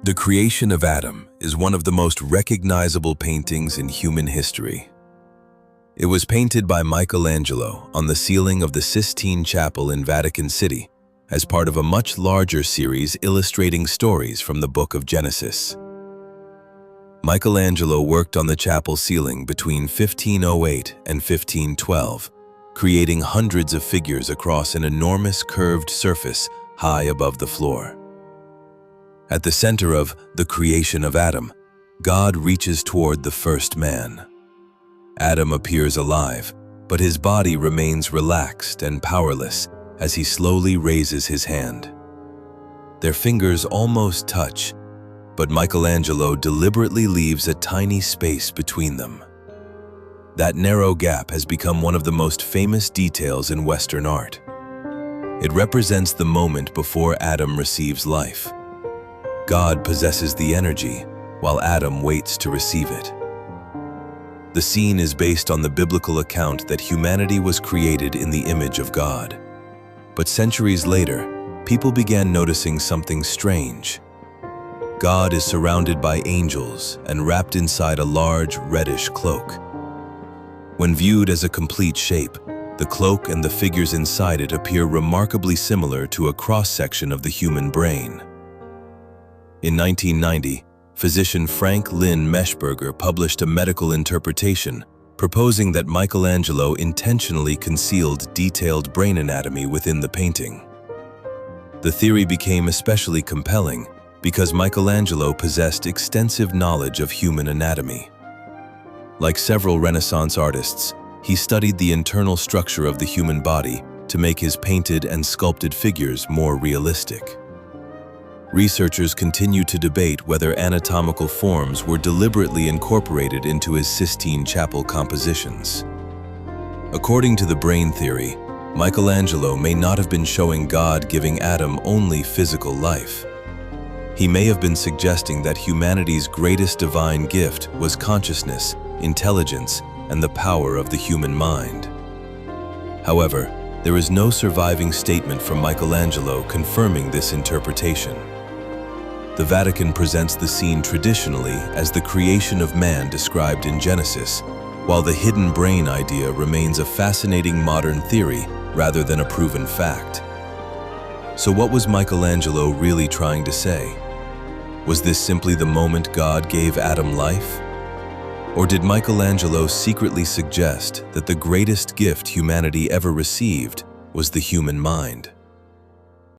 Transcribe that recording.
The Creation of Adam is one of the most recognizable paintings in human history. It was painted by Michelangelo on the ceiling of the Sistine Chapel in Vatican City as part of a much larger series illustrating stories from the Book of Genesis. Michelangelo worked on the chapel ceiling between 1508 and 1512, creating hundreds of figures across an enormous curved surface high above the floor. At the center of The Creation of Adam, God reaches toward the first man. Adam appears alive, but his body remains relaxed and powerless as he slowly raises his hand. Their fingers almost touch, but Michelangelo deliberately leaves a tiny space between them. That narrow gap has become one of the most famous details in Western art. It represents the moment before Adam receives life. God possesses the energy, while Adam waits to receive it. The scene is based on the biblical account that humanity was created in the image of God. But centuries later, people began noticing something strange. God is surrounded by angels and wrapped inside a large, reddish cloak. When viewed as a complete shape, the cloak and the figures inside it appear remarkably similar to a cross-section of the human brain. In 1990, physician Frank Lynn Meshberger published a medical interpretation proposing that Michelangelo intentionally concealed detailed brain anatomy within the painting. The theory became especially compelling because Michelangelo possessed extensive knowledge of human anatomy. Like several Renaissance artists, he studied the internal structure of the human body to make his painted and sculpted figures more realistic. Researchers continue to debate whether anatomical forms were deliberately incorporated into his Sistine Chapel compositions. According to the brain theory, Michelangelo may not have been showing God giving Adam only physical life. He may have been suggesting that humanity's greatest divine gift was consciousness, intelligence, and the power of the human mind. However, there is no surviving statement from Michelangelo confirming this interpretation. The Vatican presents the scene traditionally as the creation of man described in Genesis, while the hidden brain idea remains a fascinating modern theory rather than a proven fact. So what was Michelangelo really trying to say? Was this simply the moment God gave Adam life? Or did Michelangelo secretly suggest that the greatest gift humanity ever received was the human mind?